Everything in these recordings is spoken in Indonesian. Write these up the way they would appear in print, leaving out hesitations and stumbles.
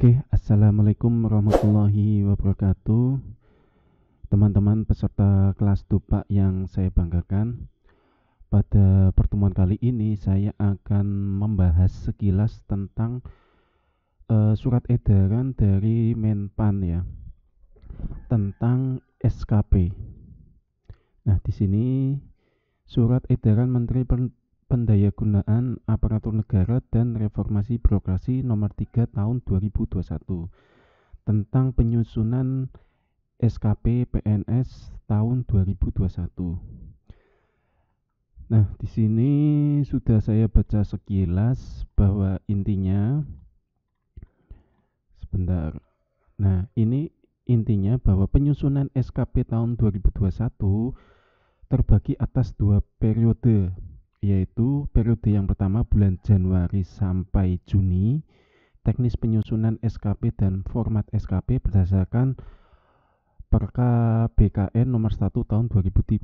Oke, assalamualaikum warahmatullahi wabarakatuh. Teman-teman peserta kelas Dupa yang saya banggakan, pada pertemuan kali ini saya akan membahas sekilas tentang surat edaran dari Menpan ya, tentang SKP. Nah, di sini surat edaran Menteri Pendayagunaan Aparatur Negara dan Reformasi Birokrasi Nomor 3 Tahun 2021 tentang penyusunan SKP PNS tahun 2021. Nah, di sini sudah saya baca sekilas bahwa intinya sebentar. Nah, ini intinya bahwa penyusunan SKP tahun 2021 terbagi atas 2 periode, yaitu periode yang pertama bulan Januari sampai Juni. Teknis penyusunan SKP dan format SKP berdasarkan Perka BKN nomor 1 tahun 2013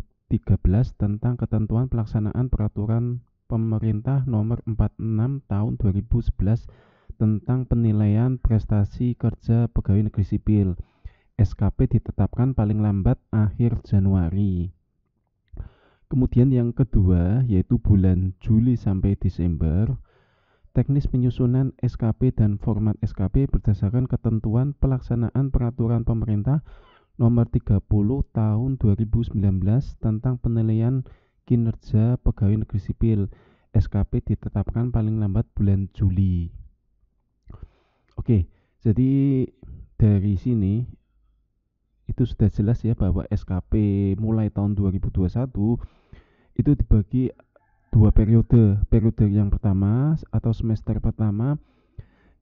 tentang ketentuan pelaksanaan peraturan pemerintah nomor 46 tahun 2011 tentang penilaian prestasi kerja pegawai negeri sipil. SKP ditetapkan paling lambat akhir Januari. Kemudian yang kedua yaitu bulan Juli sampai Desember. Teknis penyusunan SKP dan format SKP berdasarkan ketentuan pelaksanaan peraturan pemerintah nomor 30 tahun 2019 tentang penilaian kinerja pegawai negeri sipil. SKP ditetapkan paling lambat bulan Juli. Oke, jadi dari sini itu sudah jelas ya bahwa SKP mulai tahun 2021 itu dibagi 2 periode. Periode yang pertama atau semester pertama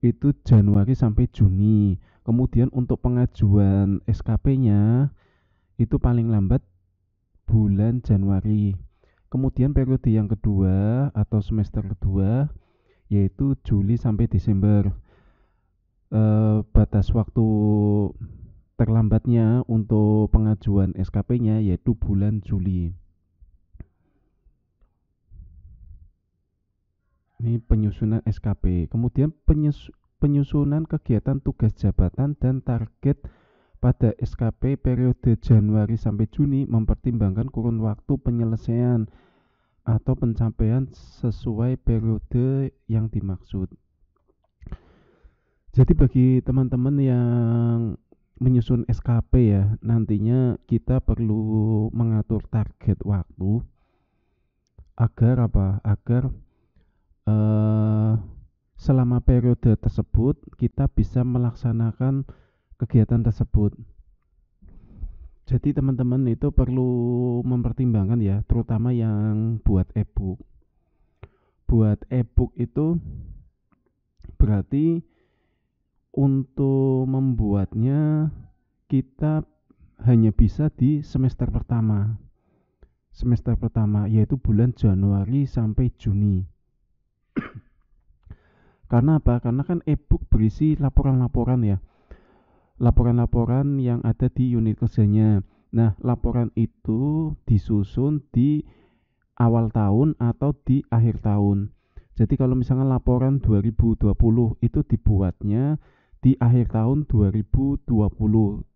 itu Januari sampai Juni. Kemudian untuk pengajuan SKP-nya itu paling lambat bulan Januari. Kemudian periode yang kedua atau semester kedua yaitu Juli sampai Desember. Batas waktu terlambatnya untuk pengajuan SKP-nya yaitu bulan Juli. Ini penyusunan SKP. Kemudian penyusunan kegiatan tugas jabatan dan target pada SKP periode Januari sampai Juni mempertimbangkan kurun waktu penyelesaian atau pencapaian sesuai periode yang dimaksud. Jadi bagi teman-teman yang menyusun SKP ya, nantinya kita perlu mengatur target waktu agar apa? Agar selama periode tersebut kita bisa melaksanakan kegiatan tersebut. Jadi teman-teman itu perlu mempertimbangkan ya, terutama yang buat e-book. Buat e-book itu berarti untuk membuatnya kita hanya bisa di semester pertama. Semester pertama yaitu bulan Januari sampai Juni. Karena apa? Karena kan e-book berisi laporan-laporan ya. Laporan-laporan yang ada di unit kerjanya. Nah, laporan itu disusun di awal tahun atau di akhir tahun. Jadi kalau misalnya laporan 2020 itu dibuatnya di akhir tahun 2020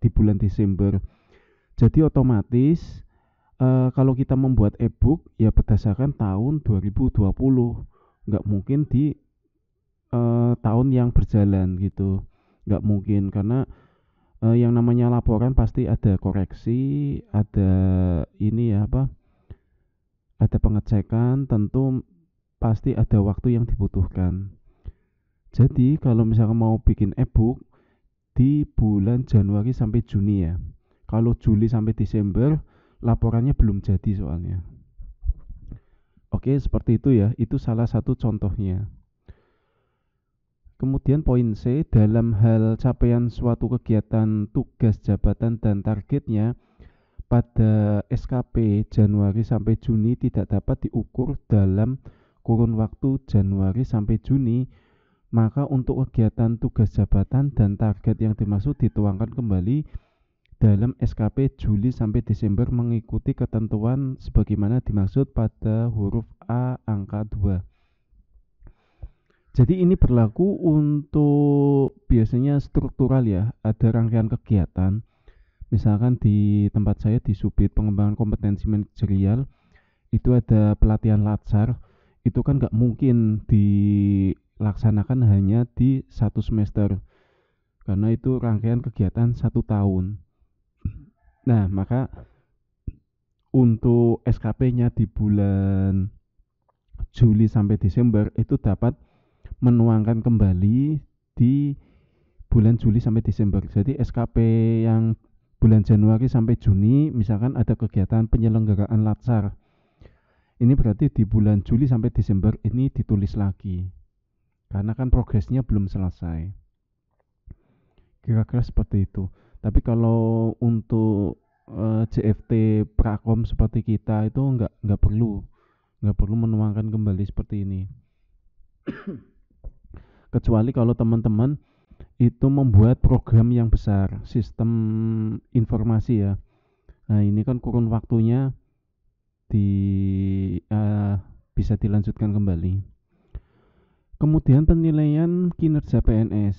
di bulan Desember. Jadi otomatis kalau kita membuat e-book ya berdasarkan tahun 2020. Nggak mungkin di tahun yang berjalan gitu, nggak mungkin karena yang namanya laporan pasti ada koreksi, ada ini ya apa, ada pengecekan, tentu pasti ada waktu yang dibutuhkan. Jadi kalau misalnya mau bikin e-book di bulan Januari sampai Juni ya, kalau Juli sampai Desember laporannya belum jadi soalnya. Oke, seperti itu ya, itu salah satu contohnya. Kemudian poin C, dalam hal capaian suatu kegiatan tugas jabatan dan targetnya pada SKP Januari sampai Juni tidak dapat diukur dalam kurun waktu Januari sampai Juni, maka untuk kegiatan tugas jabatan dan target yang dimaksud dituangkan kembali dalam SKP Juli sampai Desember mengikuti ketentuan sebagaimana dimaksud pada huruf A angka 2. Jadi ini berlaku untuk biasanya struktural ya, ada rangkaian kegiatan. Misalkan di tempat saya di Subit Pengembangan Kompetensi Manajerial itu ada pelatihan latsar, itu kan nggak mungkin dilaksanakan hanya di satu semester, karena itu rangkaian kegiatan 1 tahun. Nah, maka untuk SKP-nya di bulan Juli sampai Desember itu dapat menuangkan kembali di bulan Juli sampai Desember. Jadi SKP yang bulan Januari sampai Juni misalkan ada kegiatan penyelenggaraan latsar. Ini berarti di bulan Juli sampai Desember ini ditulis lagi. Karena kan progresnya belum selesai. Kira-kira seperti itu. Tapi kalau untuk JFT Prakom seperti kita itu nggak perlu menuangkan kembali seperti ini. Kecuali kalau teman-teman itu membuat program yang besar, sistem informasi ya. Nah, ini kan kurun waktunya di eh, bisa dilanjutkan kembali. Kemudian penilaian kinerja PNS.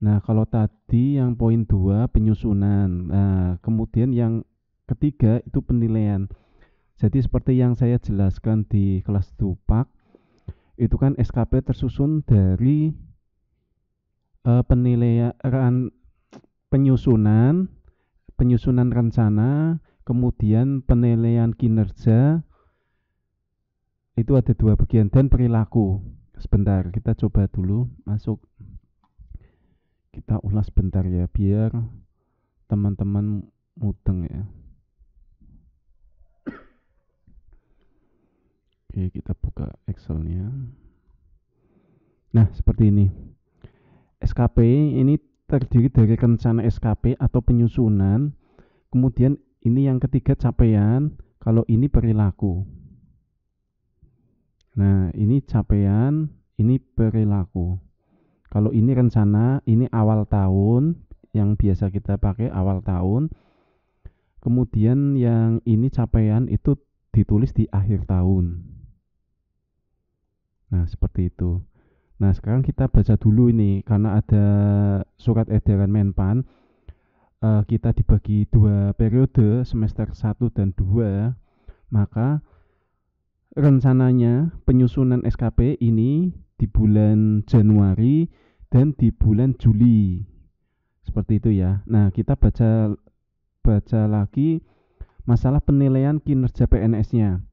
Nah, kalau tadi yang poin 2 penyusunan. Nah, kemudian yang ketiga itu penilaian. Jadi seperti yang saya jelaskan di kelas Dupak, itu kan SKP tersusun dari penilaian penyusunan, penyusunan rencana, kemudian penilaian kinerja, itu ada 2 bagian, dan perilaku. Sebentar, kita coba dulu masuk. Kita ulas bentar ya, biar teman-teman mudeng ya. Oke, kita buka Excelnya. Nah, seperti ini. SKP ini terdiri dari rencana SKP atau penyusunan. Kemudian ini yang ketiga capaian, kalau ini perilaku. Nah, ini capaian, ini perilaku. Kalau ini rencana, ini awal tahun, yang biasa kita pakai awal tahun. Kemudian yang ini capaian itu ditulis di akhir tahun. Nah, seperti itu. Nah, sekarang kita baca dulu ini, karena ada surat edaran Menpan. Kita dibagi 2 periode, semester 1 dan 2. Maka rencananya penyusunan SKP ini di bulan Januari dan di bulan Juli. Seperti itu ya. Nah, kita baca lagi masalah penilaian kinerja PNS-nya.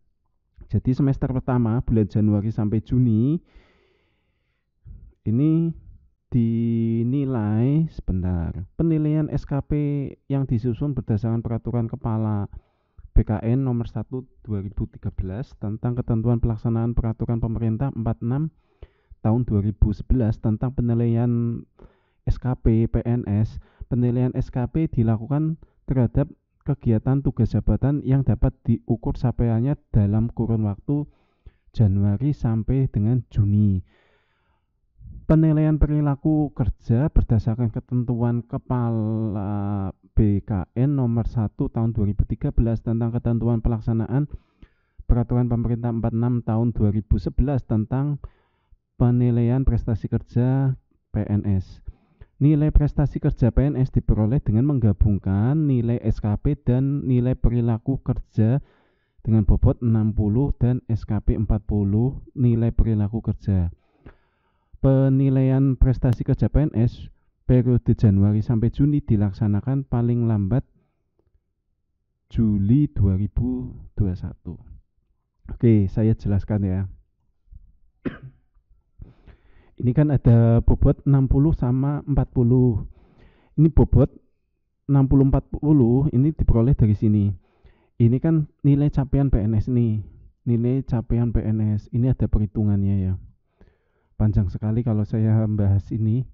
Jadi semester pertama bulan Januari sampai Juni ini dinilai sebentar. Penilaian SKP yang disusun berdasarkan peraturan kepala BKN nomor 1 2013 tentang ketentuan pelaksanaan peraturan pemerintah 46 tahun 2011 tentang penilaian SKP PNS. Penilaian SKP dilakukan terhadap kegiatan tugas jabatan yang dapat diukur capaiannya dalam kurun waktu Januari sampai dengan Juni. Penilaian perilaku kerja berdasarkan ketentuan Kepala BKN nomor 1 tahun 2013 tentang ketentuan pelaksanaan Peraturan Pemerintah 46 tahun 2011 tentang penilaian prestasi kerja PNS. Nilai prestasi kerja PNS diperoleh dengan menggabungkan nilai SKP dan nilai perilaku kerja dengan bobot 60 dan SKP 40 nilai perilaku kerja. Penilaian prestasi kerja PNS periode Januari sampai Juni dilaksanakan paling lambat Juli 2021. Oke, saya jelaskan ya. Ini kan ada bobot 60 sama 40. Ini bobot 60-40 ini diperoleh dari sini. Ini kan nilai capaian PNS nih. Nilai capaian PNS. Ini ada perhitungannya ya. Panjang sekali kalau saya membahas ini.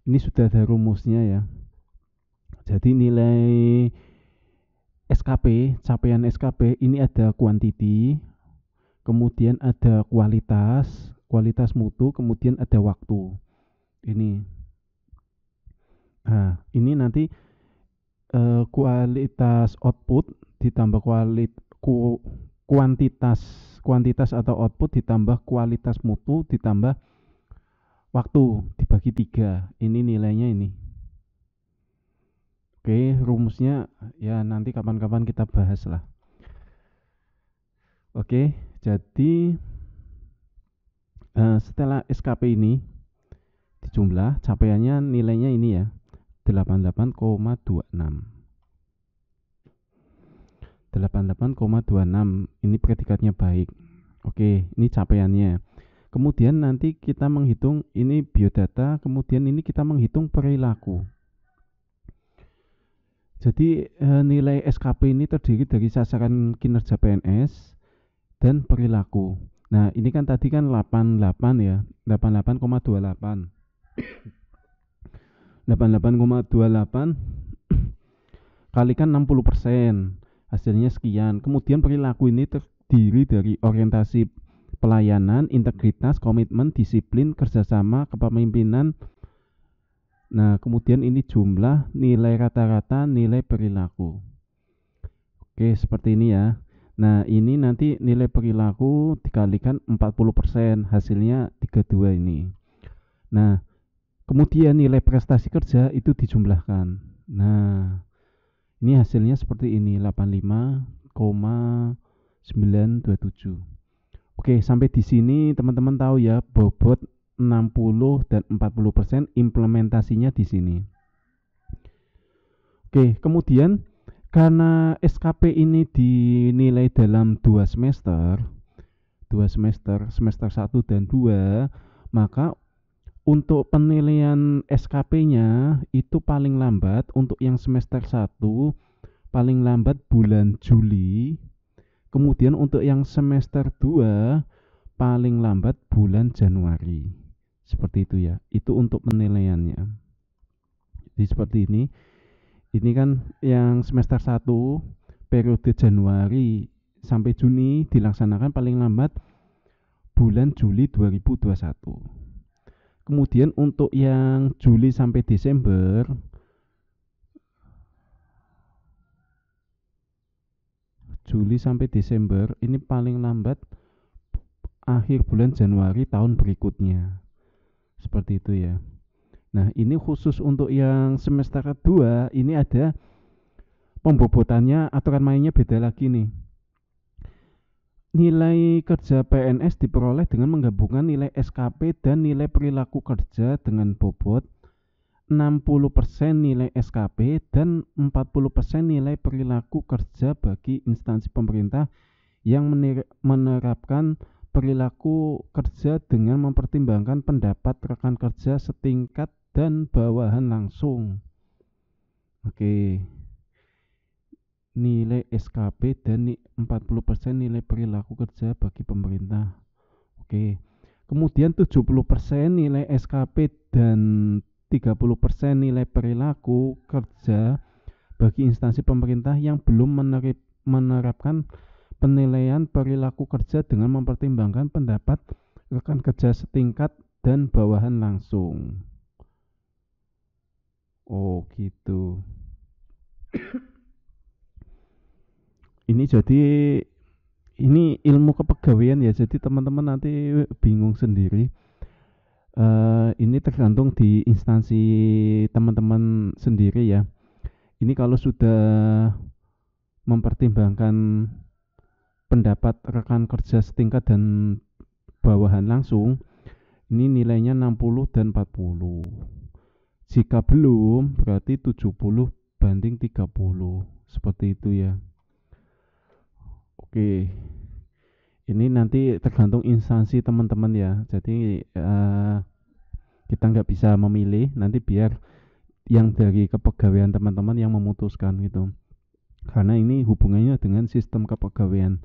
Ini sudah ada rumusnya ya. Jadi nilai SKP, capaian SKP ini ada kuantiti, kemudian ada kualitas mutu, kemudian ada waktu. Ini. Nah, ini nanti kualitas output ditambah kuantitas atau output ditambah kualitas mutu ditambah waktu dibagi 3. Ini nilainya ini. Oke, rumusnya ya nanti kapan-kapan kita bahas lah. Oke, jadi setelah SKP ini dijumlah, capaiannya nilainya ini ya, 88,26. 88,26 ini predikatnya baik. Oke, ini capaiannya. Kemudian nanti kita menghitung ini biodata, kemudian ini kita menghitung perilaku. Jadi nilai SKP ini terdiri dari sasaran kinerja PNS dan perilaku. Nah, ini kan tadi kan 88 ya, 88,28. 88,28 kalikan 60%. Hasilnya sekian. Kemudian perilaku ini terdiri dari orientasi pelayanan, integritas, komitmen, disiplin, kerjasama, kepemimpinan. Nah, kemudian ini jumlah nilai rata-rata nilai perilaku. Oke, seperti ini ya. Nah, ini nanti nilai perilaku dikalikan 40%, hasilnya 32 ini. Nah, kemudian nilai prestasi kerja itu dijumlahkan. Nah, ini hasilnya seperti ini, 85,927. Oke, sampai di sini teman-teman tahu ya, bobot 60 dan 40% implementasinya di sini. Oke, kemudian karena SKP ini dinilai dalam 2 semester, semester 1 dan 2, maka untuk penilaian SKP-nya itu paling lambat untuk yang semester 1 paling lambat bulan Juli. Kemudian untuk yang semester 2 paling lambat bulan Januari. Seperti itu ya. Itu untuk penilaiannya. Jadi seperti ini. Ini kan yang semester 1 periode Januari sampai Juni dilaksanakan paling lambat bulan Juli 2021. Kemudian untuk yang Juli sampai Desember ini paling lambat akhir bulan Januari tahun berikutnya. Seperti itu ya. Nah, ini khusus untuk yang semester kedua, ini ada pembobotannya, aturan mainnya beda lagi nih. Nilai kerja PNS diperoleh dengan menggabungkan nilai SKP dan nilai perilaku kerja dengan bobot 60% nilai SKP dan 40% nilai perilaku kerja bagi instansi pemerintah yang menerapkan perilaku kerja dengan mempertimbangkan pendapat rekan kerja setingkat dan bawahan langsung. Oke. Nilai SKP dan 40% nilai perilaku kerja bagi pemerintah. Oke. Kemudian 70% nilai SKP dan 30% nilai perilaku kerja bagi instansi pemerintah yang belum menerapkan penilaian perilaku kerja dengan mempertimbangkan pendapat rekan kerja setingkat dan bawahan langsung. Oh, gitu. Ini jadi ini ilmu kepegawaian ya, jadi teman-teman nanti bingung sendiri. Ini tergantung di instansi teman-teman sendiri ya. Ini kalau sudah mempertimbangkan pendapat rekan kerja setingkat dan bawahan langsung, ini nilainya 60 dan 40. Jika belum, berarti 70 banding 30. Seperti itu ya. Oke, ini nanti tergantung instansi teman-teman ya. Jadi kita nggak bisa memilih, nanti biar yang dari kepegawaian teman-teman yang memutuskan gitu. Karena ini hubungannya dengan sistem kepegawaian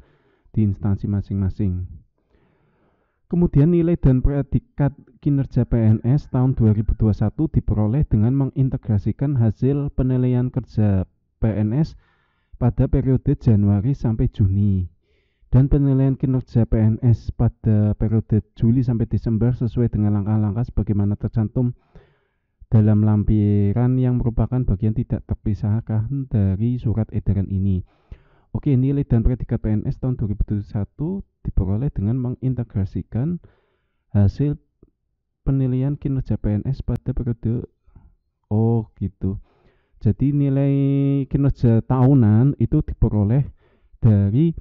di instansi masing-masing. Kemudian nilai dan predikat kinerja PNS tahun 2021 diperoleh dengan mengintegrasikan hasil penilaian kerja PNS pada periode Januari sampai Juni dan penilaian kinerja PNS pada periode Juli sampai Desember sesuai dengan langkah-langkah sebagaimana tercantum dalam lampiran yang merupakan bagian tidak terpisahkan dari surat edaran ini. Oke, nilai dan predikat PNS tahun 2021 diperoleh dengan mengintegrasikan hasil penilaian kinerja PNS pada periode. Oh, gitu. Jadi nilai kinerja tahunan itu diperoleh dari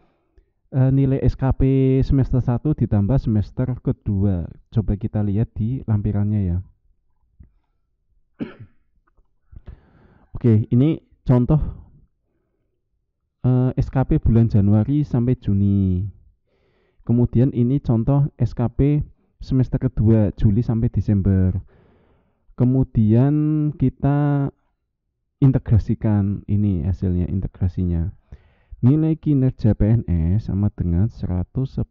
nilai SKP semester 1 ditambah semester kedua. Coba kita lihat di lampirannya ya. Oke, ini contoh SKP bulan Januari sampai Juni. Kemudian ini contoh SKP semester kedua Juli sampai Desember. Kemudian kita integrasikan ini hasilnya integrasinya. Nilai kinerja PNS sama dengan 110.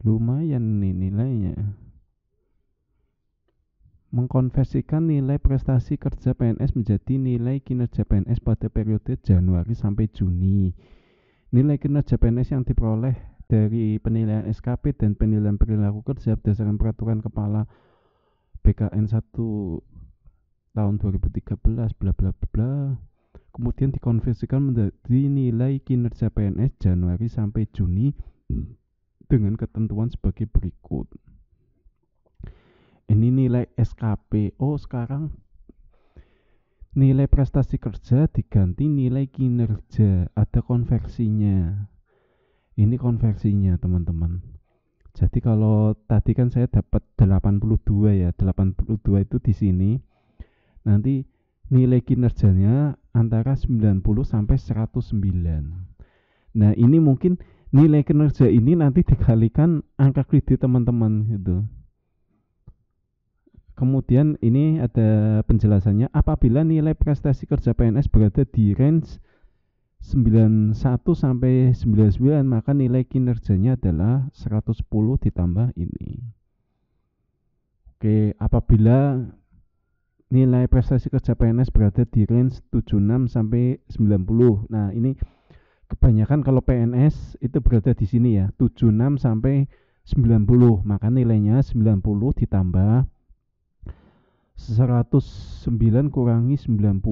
Lumayan nih nilainya. Mengkonversikan nilai prestasi kerja PNS menjadi nilai kinerja PNS pada periode Januari sampai Juni. Nilai kinerja PNS yang diperoleh dari penilaian SKP dan penilaian perilaku kerja berdasarkan peraturan kepala BKN 1 tahun 2013 bla bla bla. Kemudian dikonversikan menjadi nilai kinerja PNS Januari sampai Juni dengan ketentuan sebagai berikut. Ini nilai SKP. Oh, sekarang nilai prestasi kerja diganti nilai kinerja. Ada konversinya. Ini konversinya, teman-teman. Jadi kalau tadi kan saya dapat 82 ya. 82 itu di sini. Nanti nilai kinerjanya antara 90 sampai 109. Nah, ini mungkin nilai kinerja ini nanti dikalikan angka kredit teman-teman gitu. Kemudian ini ada penjelasannya, apabila nilai prestasi kerja PNS berada di range 91 sampai 99, maka nilai kinerjanya adalah 110 ditambah ini. Oke, apabila nilai prestasi kerja PNS berada di range 76 sampai 90. Nah, ini kebanyakan kalau PNS itu berada di sini ya, 76 sampai 90, maka nilainya 90 ditambah 109 kurangi 90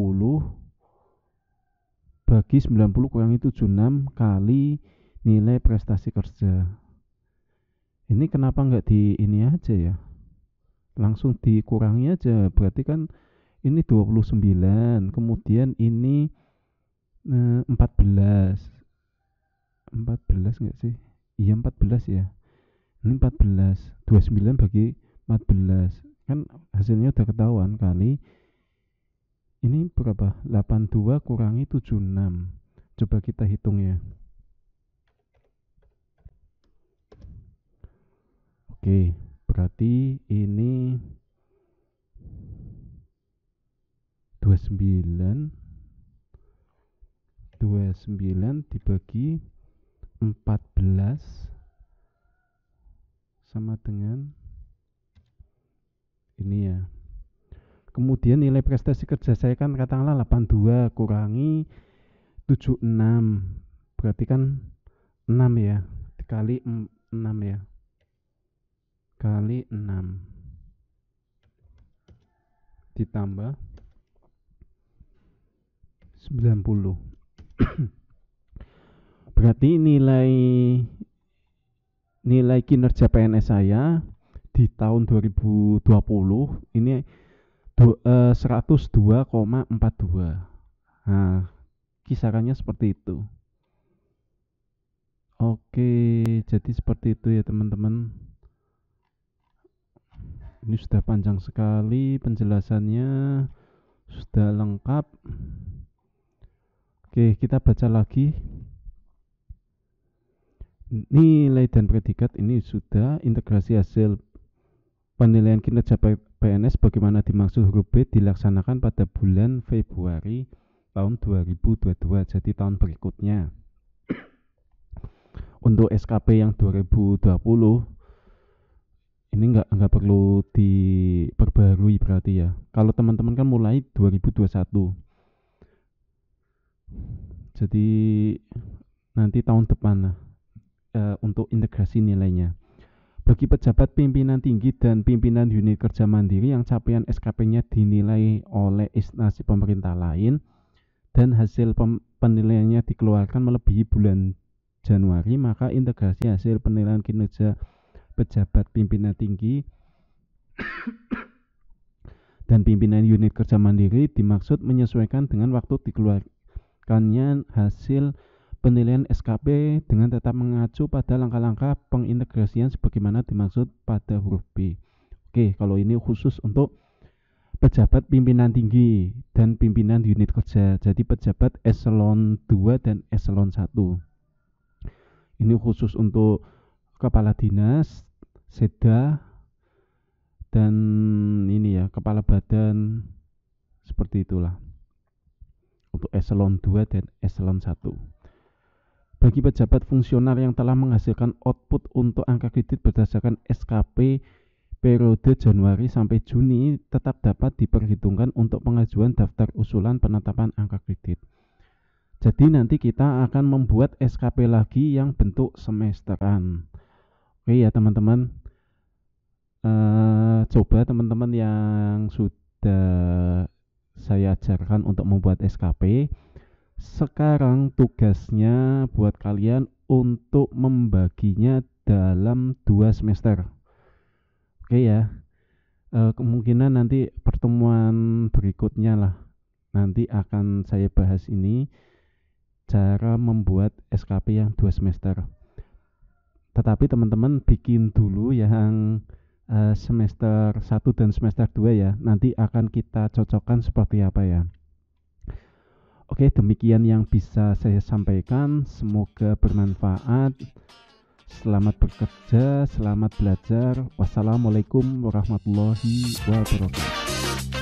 bagi 90 kurangi 76 kali nilai prestasi kerja. Ini kenapa nggak di ini aja ya? Langsung dikurangi aja. Berarti kan ini 29, kemudian ini 14. 14 nggak sih? Iya 14 ya. Ini 14. 29 bagi 14. Kan hasilnya udah ketahuan kali ini berapa? 82 kurangi 76. Coba kita hitung ya. Oke, berarti ini 29 dibagi 14 sama dengan ini ya. Kemudian nilai prestasi kerja saya kan katakanlah 82 kurangi 76. Berarti kan 6 ya. Dikali 6 ya. Kali 6. Ditambah 90. Berarti nilai kinerja PNS saya di tahun 2020 ini 102,42. Nah, kisarannya seperti itu. Oke, jadi seperti itu ya teman-teman. Ini sudah panjang sekali penjelasannya, sudah lengkap. Oke, kita baca lagi. Nilai dan predikat ini sudah integrasi hasil penilaian kinerja PNS bagaimana dimaksud huruf B dilaksanakan pada bulan Februari tahun 2022, jadi tahun berikutnya. Untuk SKP yang 2020 ini nggak perlu diperbarui berarti ya. Kalau teman-teman kan mulai 2021. Jadi nanti tahun depan lah untuk integrasi nilainya. Bagi pejabat pimpinan tinggi dan pimpinan unit kerja mandiri yang capaian SKP-nya dinilai oleh instansi pemerintah lain dan hasil penilaiannya dikeluarkan melebihi bulan Januari, maka integrasi hasil penilaian kinerja pejabat pimpinan tinggi dan pimpinan unit kerja mandiri dimaksud menyesuaikan dengan waktu dikeluarkannya hasil penilaian SKP dengan tetap mengacu pada langkah-langkah pengintegrasian sebagaimana dimaksud pada huruf B. Oke, kalau ini khusus untuk pejabat pimpinan tinggi dan pimpinan unit kerja. Jadi pejabat eselon 2 dan eselon 1. Ini khusus untuk kepala dinas, seda, dan ini ya, kepala badan, seperti itulah. Untuk eselon 2 dan eselon 1. Bagi pejabat fungsional yang telah menghasilkan output untuk angka kredit berdasarkan SKP periode Januari sampai Juni tetap dapat diperhitungkan untuk pengajuan daftar usulan penetapan angka kredit. Jadi nanti kita akan membuat SKP lagi yang bentuk semesteran. Oke ya teman-teman, coba teman-teman yang sudah saya ajarkan untuk membuat SKP, sekarang tugasnya buat kalian untuk membaginya dalam 2 semester. Oke ya, kemungkinan nanti pertemuan berikutnya lah, nanti akan saya bahas ini, cara membuat SKP yang 2 semester. Tetapi teman-teman bikin dulu yang semester 1 dan semester 2 ya, nanti akan kita cocokkan seperti apa ya. Oke, demikian yang bisa saya sampaikan. Semoga bermanfaat. Selamat bekerja, selamat belajar. Wassalamualaikum warahmatullahi wabarakatuh.